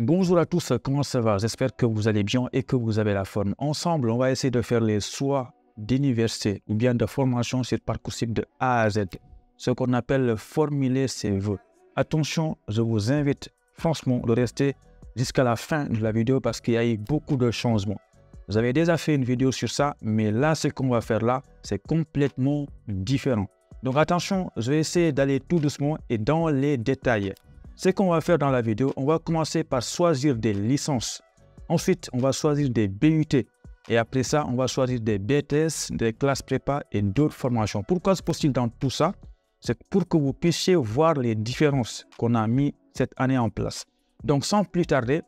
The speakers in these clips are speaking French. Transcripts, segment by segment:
Bonjour à tous, comment ça va? J'espère que vous allez bien et que vous avez la forme. Ensemble, on va essayer de faire les choix d'université ou bien de formation sur Parcoursup de A à Z, ce qu'on appelle formuler ses vœux. Attention, je vous invite franchement de rester jusqu'à la fin de la vidéo parce qu'il y a eu beaucoup de changements. Vous avez déjà fait une vidéo sur ça, mais là, ce qu'on va faire là, c'est complètement différent. Donc attention, je vais essayer d'aller tout doucement et dans les détails. Ce qu'on va faire dans la vidéo, on va commencer par choisir des licences. Ensuite, on va choisir des BUT. Et après ça, on va choisir des BTS, des classes prépa et d'autres formations. Pourquoi c'est possible dans tout ça? C'est pour que vous puissiez voir les différences qu'on a mis cette année en place. Donc, sans plus tarder,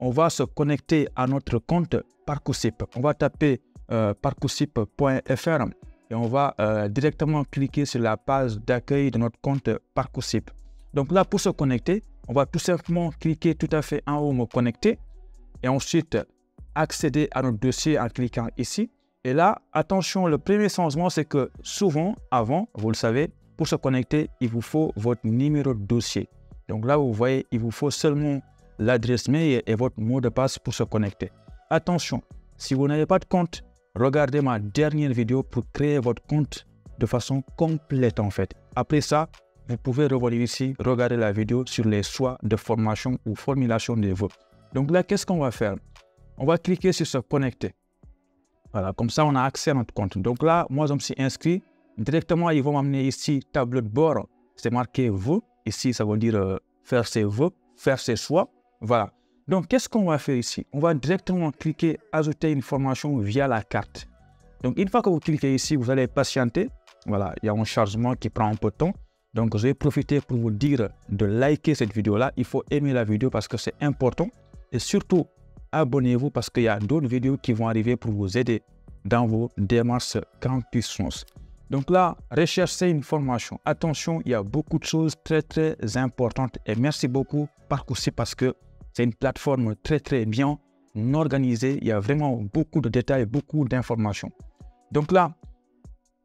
on va se connecter à notre compte Parcoursup. On va taper parcoursup.fr et on va directement cliquer sur la page d'accueil de notre compte Parcoursup. Donc là, pour se connecter, on va tout simplement cliquer tout à fait en haut, me connecter, et ensuite accéder à notre dossier en cliquant ici. Et là, attention, le premier changement, c'est que souvent, avant, vous le savez, pour se connecter, il vous faut votre numéro de dossier. Donc là, vous voyez, il vous faut seulement l'adresse mail et votre mot de passe pour se connecter. Attention, si vous n'avez pas de compte, regardez ma dernière vidéo pour créer votre compte de façon complète en fait. Après ça, vous pouvez revenir ici, regarder la vidéo sur les choix de formation ou formulation des vœux. Donc là, qu'est-ce qu'on va faire? On va cliquer sur se connecter. Voilà, comme ça, on a accès à notre compte. Donc là, moi, je me suis inscrit. Directement, ils vont m'amener ici, tableau de bord. C'est marqué vœux. Ici, ça veut dire faire ses vœux, faire ses choix. Voilà. Donc, qu'est-ce qu'on va faire ici? On va directement cliquer ajouter une formation via la carte. Donc, une fois que vous cliquez ici, vous allez patienter. Voilà, il y a un chargement qui prend un peu de temps. Donc, je vais profiter pour vous dire de liker cette vidéo-là. Il faut aimer la vidéo parce que c'est important. Et surtout, abonnez-vous parce qu'il y a d'autres vidéos qui vont arriver pour vous aider dans vos démarches Campus France. Donc là, recherchez une formation. Attention, il y a beaucoup de choses très importantes. Et merci beaucoup Parcoursup parce que c'est une plateforme très bien organisée. Il y a vraiment beaucoup de détails, beaucoup d'informations. Donc là,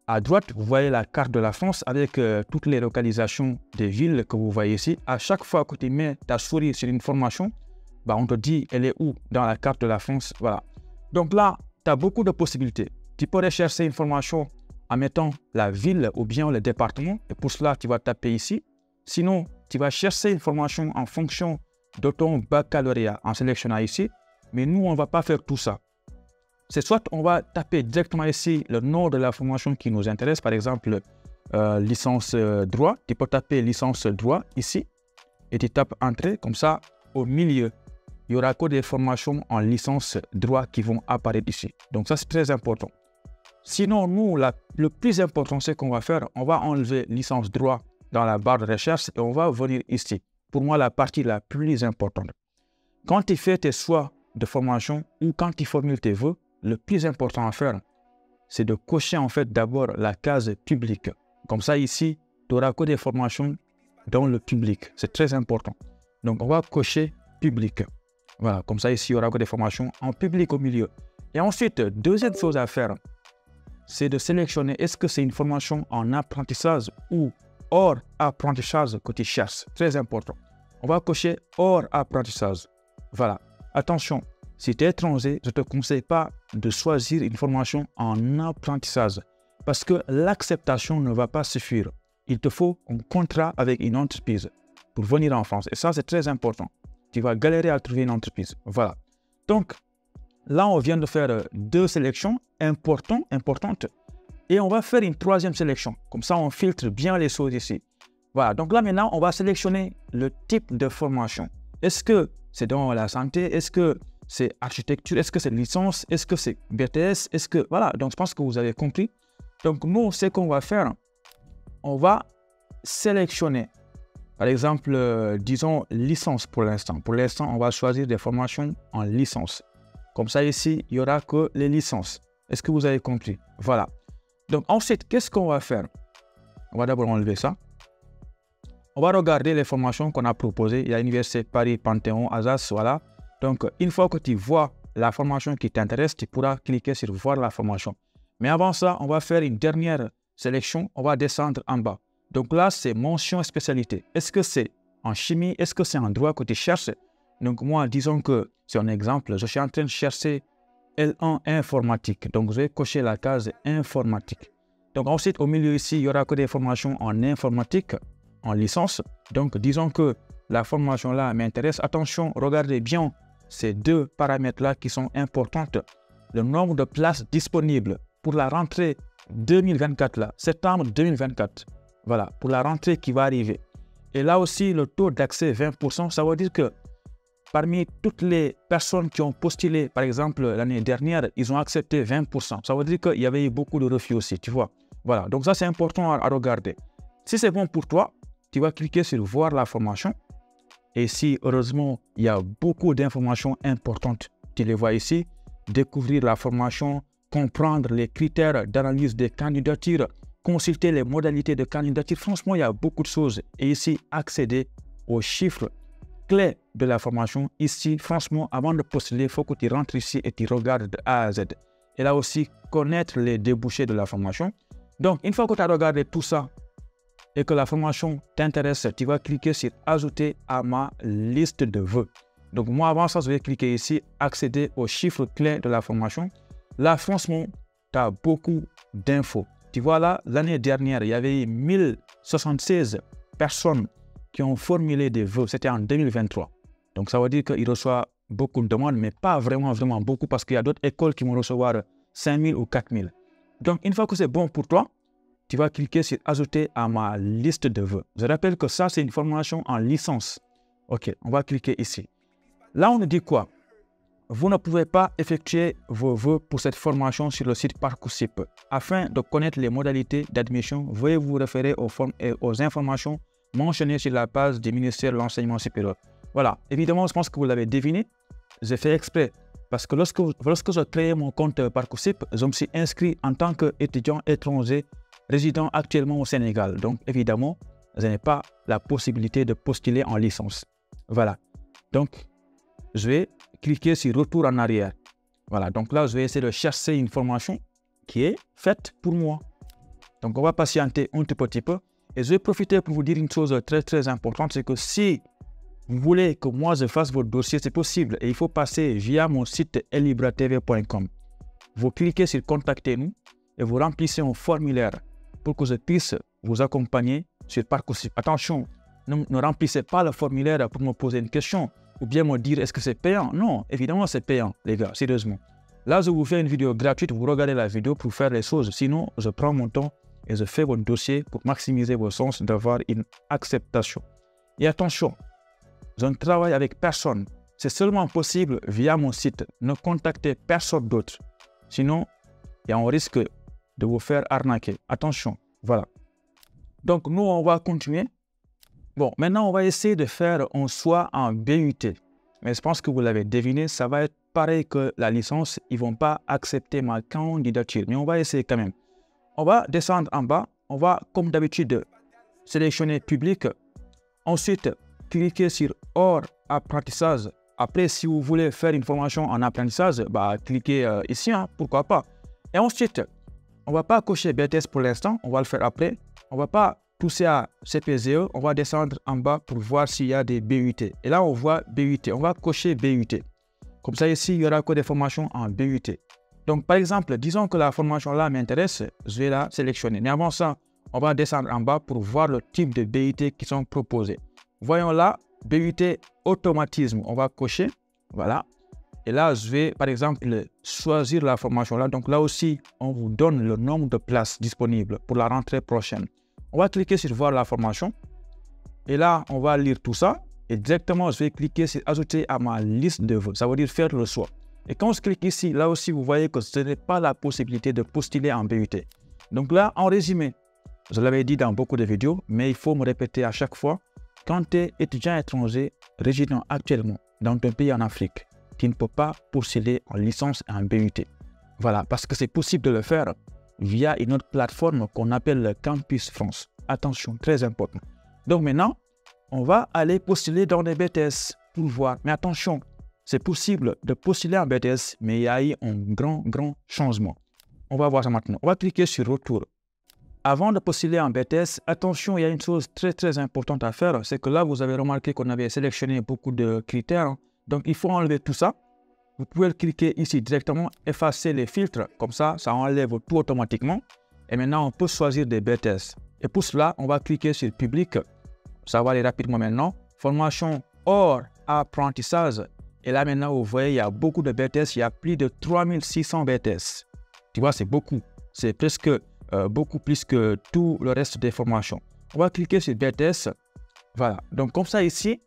à droite, vous voyez la carte de la France avec toutes les localisations des villes que vous voyez ici. À chaque fois que tu mets ta souris sur une formation, on te dit elle est où dans la carte de la France. Voilà. Donc là, tu as beaucoup de possibilités. Tu peux rechercher une formation en mettant la ville ou bien le département. Et pour cela, tu vas taper ici. Sinon, tu vas chercher une formation en fonction de ton baccalauréat en sélectionnant ici. Mais nous, on ne va pas faire tout ça. C'est soit on va taper directement ici le nom de la formation qui nous intéresse, par exemple licence droit. Tu peux taper licence droit ici et tu tapes entrée. Comme ça, au milieu, il n'y aura que des formations en licence droit qui vont apparaître ici. Donc ça, c'est très important. Sinon, nous, le plus important, c'est qu'on va faire, on va enlever licence droit dans la barre de recherche et on va venir ici. Pour moi, la partie la plus importante. Quand tu fais tes choix de formation ou quand tu formules tes vœux, le plus important à faire, c'est de cocher en fait d'abord la case publique. Comme ça, ici, tu n'auras que des formations dans le public. C'est très important. Donc, on va cocher public. Voilà, comme ça, ici, il y aura que des formations en public au milieu. Et ensuite, deuxième chose à faire, c'est de sélectionner est-ce que c'est une formation en apprentissage ou hors apprentissage que tu cherches. Très important. On va cocher hors apprentissage. Voilà. Attention. Si tu es étranger, je ne te conseille pas de choisir une formation en apprentissage parce que l'acceptation ne va pas suffire. Il te faut un contrat avec une entreprise pour venir en France. Et ça, c'est très important. Tu vas galérer à trouver une entreprise. Voilà. Donc, là, on vient de faire deux sélections importantes. Et on va faire une troisième sélection. Comme ça, on filtre bien les choses ici. Voilà. Donc là, maintenant, on va sélectionner le type de formation. Est-ce que c'est dans la santé? Est-ce que c'est architecture? Est-ce que c'est licence? Est-ce que c'est BTS? Est-ce que... Voilà, donc je pense que vous avez compris. Donc nous, ce qu'on va faire, on va sélectionner, par exemple, disons licence pour l'instant. Pour l'instant, on va choisir des formations en licence. Comme ça, ici, il n'y aura que les licences. Est-ce que vous avez compris? Voilà. Donc ensuite, qu'est-ce qu'on va faire? On va d'abord enlever ça. On va regarder les formations qu'on a proposées. Il y a l'Université Paris, Panthéon, Azas, voilà. Donc, une fois que tu vois la formation qui t'intéresse, tu pourras cliquer sur voir la formation. Mais avant ça, on va faire une dernière sélection. On va descendre en bas. Donc là, c'est mention spécialité. Est-ce que c'est en chimie? Est-ce que c'est en droit que tu cherches? Donc moi, disons que, c'est un exemple, je suis en train de chercher L1 informatique. Donc je vais cocher la case informatique. Donc ensuite, au milieu ici, il y aura que des formations en informatique, en licence. Donc disons que la formation là m'intéresse. Attention, regardez bien ces deux paramètres-là qui sont importants. Le nombre de places disponibles pour la rentrée 2024, là, septembre 2024. Voilà, pour la rentrée qui va arriver. Et là aussi, le taux d'accès 20%, ça veut dire que parmi toutes les personnes qui ont postulé, par exemple, l'année dernière, ils ont accepté 20%. Ça veut dire qu'il y avait eu beaucoup de refus aussi, tu vois. Voilà, donc ça, c'est important à regarder. Si c'est bon pour toi, tu vas cliquer sur « Voir la formation ». Et si, heureusement, il y a beaucoup d'informations importantes, tu les vois ici, découvrir la formation, comprendre les critères d'analyse des candidatures, consulter les modalités de candidature. Franchement, il y a beaucoup de choses. Et ici, accéder aux chiffres clés de la formation. Ici, franchement, avant de postuler, il faut que tu rentres ici et tu regardes de A à Z. Et là aussi, connaître les débouchés de la formation. Donc, une fois que tu as regardé tout ça et que la formation t'intéresse, tu vas cliquer sur « Ajouter à ma liste de vœux ». Donc, moi, avant ça, je vais cliquer ici « Accéder aux chiffres clés de la formation ». Là, franchement, tu as beaucoup d'infos. Tu vois là, l'année dernière, il y avait 1076 personnes qui ont formulé des vœux. C'était en 2023. Donc, ça veut dire qu'il reçoit beaucoup de demandes, mais pas vraiment beaucoup parce qu'il y a d'autres écoles qui vont recevoir 5000 ou 4000. Donc, une fois que c'est bon pour toi, tu vas cliquer sur « Ajouter à ma liste de vœux ». Je rappelle que ça, c'est une formation en licence. OK, on va cliquer ici. Là, on nous dit quoi? Vous ne pouvez pas effectuer vos vœux pour cette formation sur le site Parcoursup. Afin de connaître les modalités d'admission, veuillez vous référer aux informations mentionnées sur la page du ministère de l'Enseignement supérieur. Voilà, évidemment, je pense que vous l'avez deviné. J'ai fait exprès parce que lorsque j'ai créé mon compte Parcoursup, je me suis inscrit en tant qu'étudiant étranger résidant actuellement au Sénégal. Donc, évidemment, je n'ai pas la possibilité de postuler en licence. Voilà. Donc, je vais cliquer sur « Retour en arrière ». Voilà. Donc là, je vais essayer de chercher une formation qui est faite pour moi. Donc, on va patienter un tout petit peu. Et je vais profiter pour vous dire une chose très importante, c'est que si vous voulez que moi je fasse votre dossier, c'est possible. Et il faut passer via mon site elibratv.com. Vous cliquez sur « Contactez-nous » et vous remplissez un formulaire pour que je puisse vous accompagner sur Parcoursup. Attention, ne remplissez pas le formulaire pour me poser une question ou bien me dire est-ce que c'est payant. Non, évidemment c'est payant, les gars, sérieusement. Là, je vous fais une vidéo gratuite, vous regardez la vidéo pour faire les choses. Sinon, je prends mon temps et je fais votre dossier pour maximiser vos chances d'avoir une acceptation. Et attention, je ne travaille avec personne. C'est seulement possible via mon site. Ne contactez personne d'autre. Sinon, il y a un risque de vous faire arnaquer. Attention, voilà. Donc, nous, on va continuer. Bon, maintenant, on va essayer de faire un choix en BUT. Mais je pense que vous l'avez deviné, ça va être pareil que la licence. Ils ne vont pas accepter ma candidature. Mais on va essayer quand même. On va descendre en bas. On va, comme d'habitude, sélectionner public. Ensuite, cliquez sur hors apprentissage. Après, si vous voulez faire une formation en apprentissage, cliquez ici, hein, pourquoi pas. Et ensuite, on ne va pas cocher BTS pour l'instant, on va le faire après. On ne va pas pousser à CPZE, on va descendre en bas pour voir s'il y a des BUT. Et là, on voit BUT, on va cocher BUT. Comme ça, ici, il y aura que des formations en BUT. Donc, par exemple, disons que la formation là m'intéresse, je vais la sélectionner. Mais avant ça, on va descendre en bas pour voir le type de BUT qui sont proposés. Voyons là, BUT automatisme, on va cocher, voilà. Et là, je vais, par exemple, choisir la formation là. Donc là aussi, on vous donne le nombre de places disponibles pour la rentrée prochaine. On va cliquer sur voir la formation. Et là, on va lire tout ça. Et directement, je vais cliquer sur ajouter à ma liste de vœux. Ça veut dire faire le choix. Et quand je clique ici, là aussi, vous voyez que ce n'est pas la possibilité de postuler en BUT. Donc là, en résumé, je l'avais dit dans beaucoup de vidéos, mais il faut me répéter à chaque fois. Quand tu es étudiant étranger résidant actuellement dans un pays en Afrique, tu ne peux pas postuler en licence et en BUT. Voilà, parce que c'est possible de le faire via une autre plateforme qu'on appelle le Campus France. Attention, très important. Donc maintenant, on va aller postuler dans les BTS pour voir. Mais attention, c'est possible de postuler en BTS, mais il y a eu un grand changement. On va voir ça maintenant. On va cliquer sur Retour. Avant de postuler en BTS, attention, il y a une chose très importante à faire. C'est que là, vous avez remarqué qu'on avait sélectionné beaucoup de critères. Donc, il faut enlever tout ça. Vous pouvez cliquer ici directement, effacer les filtres. Comme ça, ça enlève tout automatiquement. Et maintenant, on peut choisir des BTS. Et pour cela, on va cliquer sur public. Ça va aller rapidement maintenant. Formation hors apprentissage. Et là, maintenant, vous voyez, il y a beaucoup de BTS. Il y a plus de 3600 BTS. Tu vois, c'est beaucoup. C'est presque beaucoup plus que tout le reste des formations. On va cliquer sur BTS. Voilà. Donc, comme ça, ici,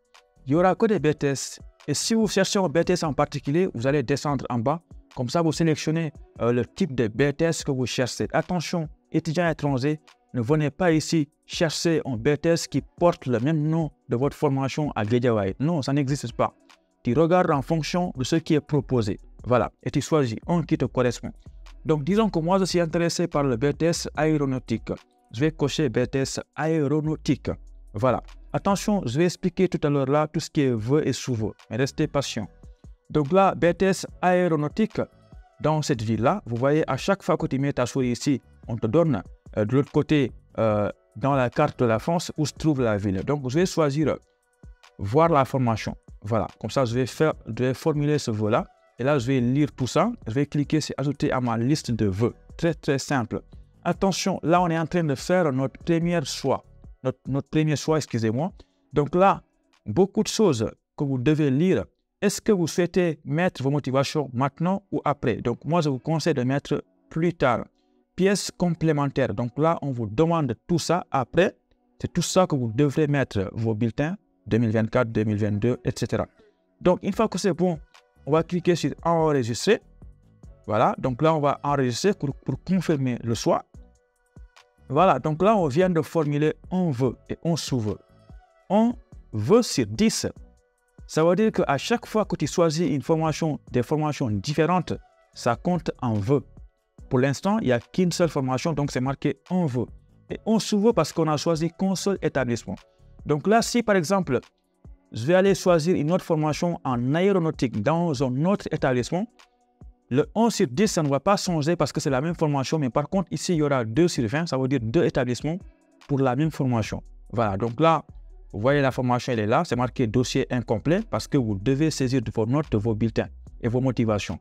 il n'y aura que des BTS. Et si vous cherchez un BTS en particulier, vous allez descendre en bas. Comme ça, vous sélectionnez le type de BTS que vous cherchez. Attention, étudiants étrangers, ne venez pas ici chercher un BTS qui porte le même nom de votre formation à Guédiawaye. Non, ça n'existe pas. Tu regardes en fonction de ce qui est proposé. Voilà. Et tu choisis un qui te correspond. Donc, disons que moi, je suis intéressé par le BTS aéronautique. Je vais cocher BTS aéronautique. Voilà. Attention, je vais expliquer tout à l'heure là tout ce qui est vœux et sous-vœux. Mais restez patient. Donc là, BTS aéronautique, dans cette ville-là, vous voyez, à chaque fois que tu mets ta souris ici, on te donne de l'autre côté, dans la carte de la France, où se trouve la ville. Donc, je vais choisir voir la formation. Voilà. Comme ça, je vais formuler ce vœu-là. Et là, je vais lire tout ça. Je vais cliquer sur ajouter à ma liste de vœux. Très, très simple. Attention, là, on est en train de faire notre premier choix. Notre premier choix, excusez-moi. Donc là, beaucoup de choses que vous devez lire. Est-ce que vous souhaitez mettre vos motivations maintenant ou après? Donc moi, je vous conseille de mettre plus tard. Pièces complémentaires. Donc là, on vous demande tout ça après. C'est tout ça que vous devrez mettre vos bulletins 2024, 2022, etc. Donc une fois que c'est bon, on va cliquer sur enregistrer. Voilà. Donc là, on va enregistrer pour confirmer le choix. Voilà, donc là, on vient de formuler un vœu et un sous-vœu. Un vœu sur 10, ça veut dire qu'à chaque fois que tu choisis une formation, des formations différentes, ça compte en vœu. Pour l'instant, il n'y a qu'une seule formation, donc c'est marqué un vœu. Et un sous-vœu parce qu'on a choisi qu'un seul établissement. Donc là, si par exemple, je vais aller choisir une autre formation en aéronautique dans un autre établissement, le 1 sur 10, ça ne va pas changer parce que c'est la même formation. Mais par contre, ici, il y aura 2 sur 20. Ça veut dire 2 établissements pour la même formation. Voilà. Donc là, vous voyez la formation, elle est là. C'est marqué dossier incomplet parce que vous devez saisir de vos notes, de vos bulletins et vos motivations.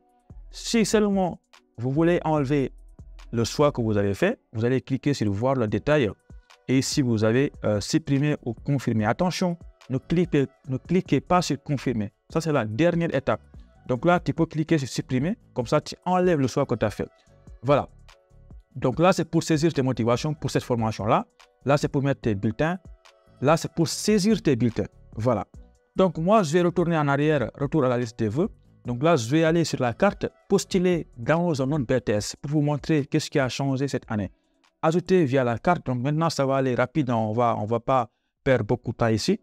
Si seulement vous voulez enlever le choix que vous avez fait, vous allez cliquer sur voir le détail. Et ici, vous avez supprimer ou confirmer. Attention, ne cliquez pas sur confirmer. Ça, c'est la dernière étape. Donc là, tu peux cliquer sur supprimer, comme ça tu enlèves le choix que tu as fait. Voilà. Donc là, c'est pour saisir tes motivations pour cette formation-là. Là, c'est pour mettre tes bulletins. Là, c'est pour saisir tes bulletins. Voilà. Donc moi, je vais retourner en arrière, retour à la liste des vœux. Donc là, je vais aller sur la carte postuler dans un autre BTS pour vous montrer qu'est-ce qui a changé cette année. Ajouter via la carte. Donc maintenant, ça va aller rapide. On va pas perdre beaucoup de temps ici.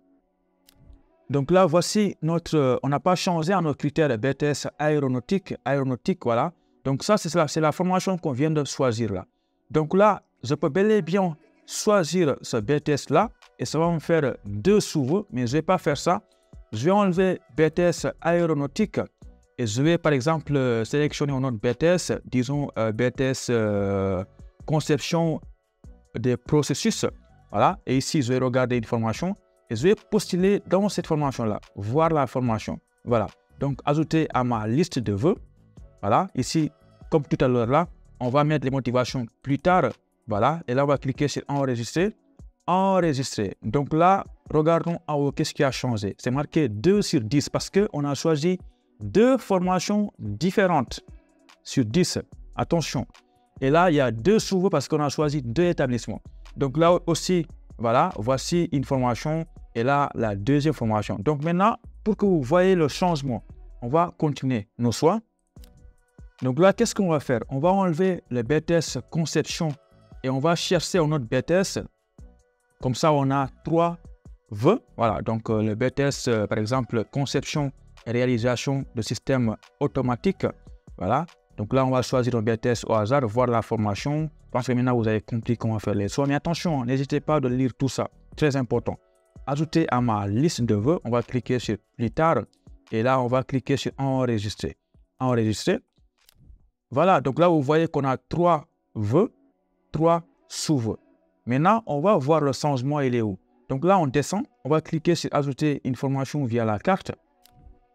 Donc là, voici on n'a pas changé à notre critère BTS aéronautique, voilà. Donc ça, c'est la formation qu'on vient de choisir là. Donc là, je peux bel et bien choisir ce BTS là et ça va me faire 2 sous-vœux, mais je ne vais pas faire ça. Je vais enlever BTS aéronautique et je vais par exemple sélectionner un autre BTS, disons BTS conception des processus, voilà. Et ici, je vais regarder une formation. Et je vais postuler dans cette formation-là, voir la formation. Voilà. Donc, ajouter à ma liste de vœux. Voilà. Ici, comme tout à l'heure là, on va mettre les motivations plus tard. Voilà. Et là, on va cliquer sur enregistrer. Enregistrer. Donc là, regardons en haut, qu'est-ce qui a changé. C'est marqué 2 sur 10 parce qu'on a choisi 2 formations différentes sur 10. Attention. Et là, il y a 2 sous-vœux parce qu'on a choisi 2 établissements. Donc là aussi, voilà, voici une formation et là, la deuxième formation. Donc maintenant, pour que vous voyez le changement, on va continuer nos choix. Donc là, qu'est-ce qu'on va faire? On va enlever le BTS conception et on va chercher un autre BTS. Comme ça, on a 3 vœux. Voilà, donc le BTS, par exemple, conception et réalisation de systèmes automatiques. Voilà. Donc là, on va choisir un BTS au hasard, voir la formation. Je pense que maintenant, vous avez compris comment faire les choix. Mais attention, n'hésitez pas de lire tout ça. Très important. Ajouter à ma liste de vœux. On va cliquer sur plus tard. Et là, on va cliquer sur enregistrer. Enregistrer. Voilà. Donc là, vous voyez qu'on a 3 vœux, 3 sous-vœux. Maintenant, on va voir le changement, il est où. Donc là, on descend. On va cliquer sur ajouter une formation via la carte.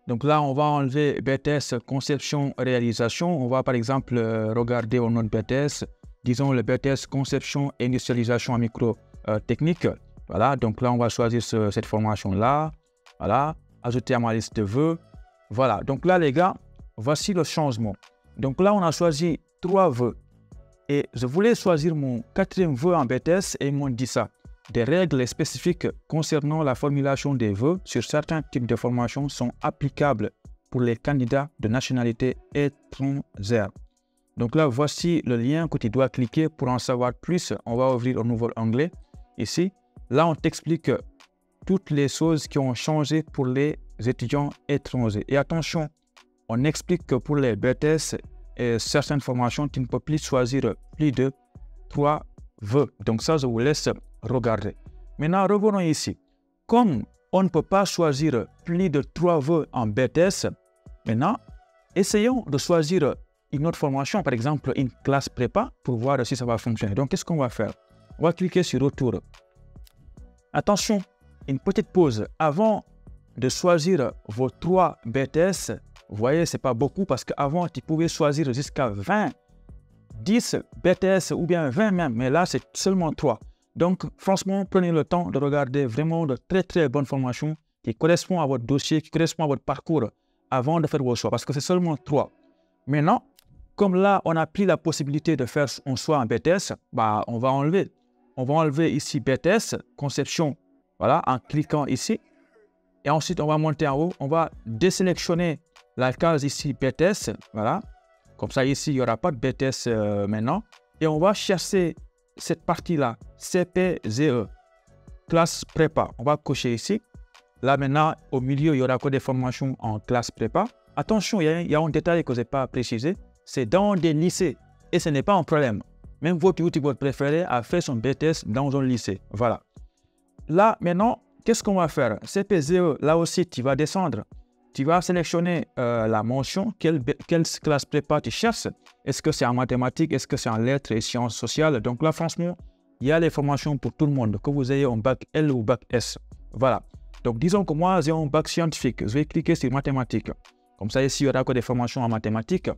Donc là, on va enlever BTS conception réalisation. On va par exemple regarder au nom de BTS, disons le BTS conception et industrialisation en micro technique. Voilà, donc là, on va choisir cette formation-là. Voilà, ajouter à ma liste de vœux. Voilà, donc là, les gars, voici le changement. Donc là, on a choisi 3 vœux. Et je voulais choisir mon 4e vœu en BTS et ils m'ont dit ça. Des règles spécifiques concernant la formulation des vœux sur certains types de formations sont applicables pour les candidats de nationalité étrangère. Donc là, voici le lien que tu dois cliquer pour en savoir plus. On va ouvrir un nouveau onglet ici. Là, on t'explique toutes les choses qui ont changé pour les étudiants étrangers. Et attention, on explique que pour les BTS et certaines formations, tu ne peux plus choisir plus de 3 vœux. Donc ça, je vous laisse regarder. Maintenant, revenons ici. Comme on ne peut pas choisir plus de 3 vœux en BTS, maintenant, essayons de choisir une autre formation, par exemple une classe prépa, pour voir si ça va fonctionner. Donc, qu'est-ce qu'on va faire? On va cliquer sur Retour. Attention, une petite pause. Avant de choisir vos 3 BTS, vous voyez, ce n'est pas beaucoup parce qu'avant, tu pouvais choisir jusqu'à 20, 10 BTS ou bien 20 même, mais là, c'est seulement 3. Donc, franchement, prenez le temps de regarder vraiment de très bonnes formations qui correspondent à votre dossier, qui correspondent à votre parcours avant de faire vos choix parce que c'est seulement 3. Maintenant, comme là, on n'a plus la possibilité de faire un choix en BTS, bah, on va enlever. On va enlever ici BTS, conception, voilà, en cliquant ici. Et ensuite, on va monter en haut, on va désélectionner la case ici BTS, voilà. Comme ça, ici, il n'y aura pas de BTS maintenant. Et on va chercher cette partie-là, CPZE, classe prépa. On va cocher ici. Là, maintenant, au milieu, il n'y aura que des formations en classe prépa. Attention, il y a un détail que je n'ai pas précisé. C'est dans des lycées. Et ce n'est pas un problème. Même votre youtubeur préféré a fait son BTS dans un lycée. Voilà. Là, maintenant, qu'est-ce qu'on va faire? CPZE, là aussi, tu vas descendre. Tu vas sélectionner la mention, quelle classe prépa tu cherches. Est-ce que c'est en mathématiques, est-ce que c'est en lettres et sciences sociales? Donc là, franchement, il y a les formations pour tout le monde, que vous ayez un bac L ou bac S. Voilà. Donc disons que moi, j'ai un bac scientifique. Je vais cliquer sur mathématiques. Comme ça, ici, il y aura que des formations en mathématiques.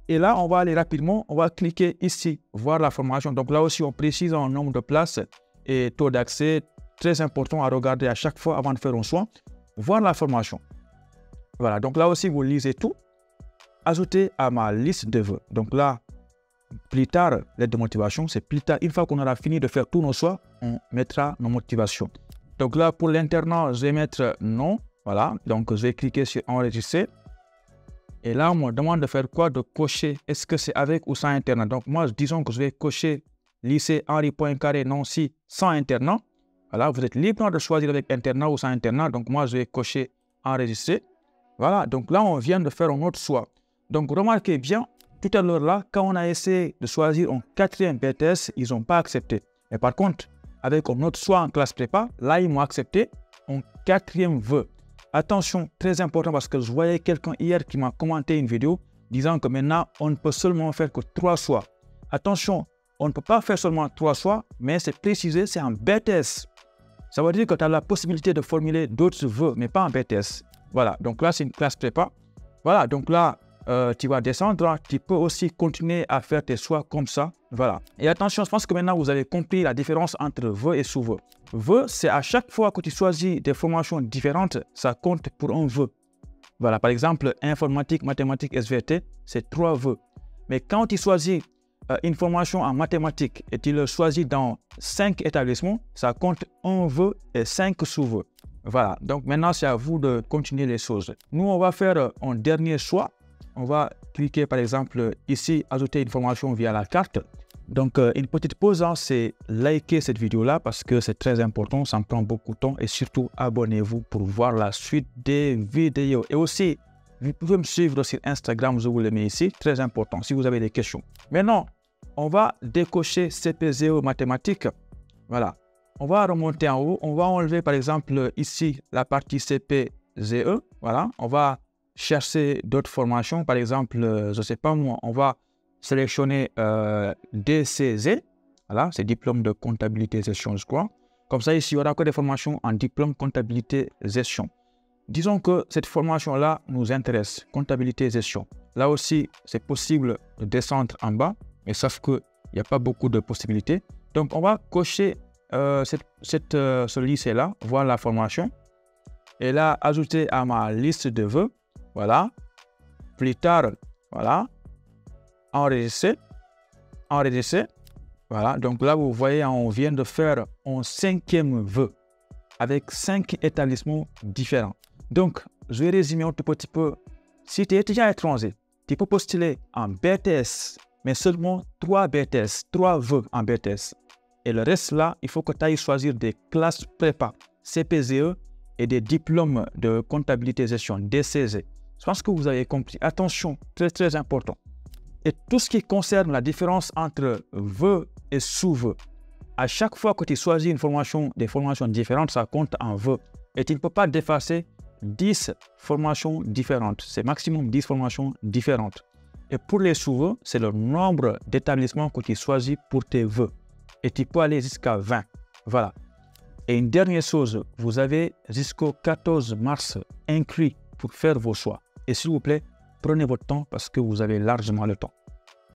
Et là, on va aller rapidement, on va cliquer ici, voir la formation. Donc là aussi, on précise un nombre de places et taux d'accès. Très important à regarder à chaque fois avant de faire un choix. Voir la formation. Voilà, donc là aussi, vous lisez tout. Ajoutez à ma liste de vœux. Donc là, plus tard, l'aide de motivation, c'est plus tard. Une fois qu'on aura fini de faire tous nos choix, on mettra nos motivations. Donc là, pour l'internat, je vais mettre non. Voilà, donc je vais cliquer sur enregistrer. Et là, on me demande de faire quoi? De cocher. Est-ce que c'est avec ou sans internat? Donc moi, disons que je vais cocher lycée Henri Poincaré Nancy sans internat. Voilà, vous êtes libre de choisir avec internat ou sans internat. Donc moi, je vais cocher enregistrer. Voilà, donc là, on vient de faire un autre choix. Donc remarquez bien, tout à l'heure là, quand on a essayé de choisir un 4e BTS, ils n'ont pas accepté. Mais par contre, avec un autre choix en classe prépa, là, ils m'ont accepté un 4e vœu. Attention, très important parce que je voyais quelqu'un hier qui m'a commenté une vidéo disant que maintenant, on ne peut seulement faire que 3 choix. Attention, on ne peut pas faire seulement 3 choix, mais c'est précisé, c'est en BTS. Ça veut dire que tu as la possibilité de formuler d'autres vœux, mais pas en BTS. Voilà, donc là, c'est une classe prépa. Voilà, donc là, tu vas descendre. Tu peux aussi continuer à faire tes choix comme ça. Voilà. Et attention, je pense que maintenant, vous avez compris la différence entre vœux et sous-vœux. Vœux, c'est à chaque fois que tu choisis des formations différentes, ça compte pour un vœu. Voilà, par exemple, informatique, mathématiques, SVT, c'est 3 vœux. Mais quand tu choisis une formation en mathématiques et tu le choisis dans 5 établissements, ça compte 1 vœu et 5 sous-vœux. Voilà, donc maintenant, c'est à vous de continuer les choses. Nous, on va faire un dernier choix. On va cliquer, par exemple, ici, ajouter une formation via la carte. Donc, une petite pause, hein, c'est liker cette vidéo-là parce que c'est très important, ça me prend beaucoup de temps. Et surtout, abonnez-vous pour voir la suite des vidéos. Et aussi, vous pouvez me suivre sur Instagram, je vous le mets ici, très important, si vous avez des questions. Maintenant, on va décocher CPZE mathématiques. Voilà. On va remonter en haut. On va enlever, par exemple, ici, la partie CPZE. Voilà. On va chercher d'autres formations. Par exemple, je ne sais pas moi, on va sélectionner DCZ. Voilà, c'est diplôme de comptabilité gestion, je crois. Comme ça, ici, il y aura que des formations en diplôme comptabilité gestion. disons que cette formation-là nous intéresse, comptabilité et gestion. Là aussi, c'est possible de descendre en bas, mais sauf qu'il n'y a pas beaucoup de possibilités. Donc, on va cocher ce lycée-là, voir la formation. Et là, ajouter à ma liste de vœux. Voilà. Plus tard, voilà. Enregistrer. Enregistrer. Voilà. Donc là, vous voyez, on vient de faire un 5e vœu avec 5 établissements différents. Donc, je vais résumer un tout petit peu. Si tu es étudiant étranger, tu peux postuler en BTS, mais seulement 3 BTS, 3 vœux en BTS. Et le reste là, il faut que tu ailles choisir des classes prépa, CPZE et des diplômes de comptabilité et gestion, DCG. Je pense que vous avez compris. Attention, très très important. Et tout ce qui concerne la différence entre vœux et sous-vœux, à chaque fois que tu choisis une formation, des formations différentes, ça compte en vœux. Et tu ne peux pas dépasser 10 formations différentes. C'est maximum 10 formations différentes. Et pour les sous-vœux, c'est le nombre d'établissements que tu choisis pour tes vœux. Et tu peux aller jusqu'à 20. Voilà. Et une dernière chose, vous avez jusqu'au 14 mars inclus pour faire vos choix. Et s'il vous plaît, prenez votre temps parce que vous avez largement le temps.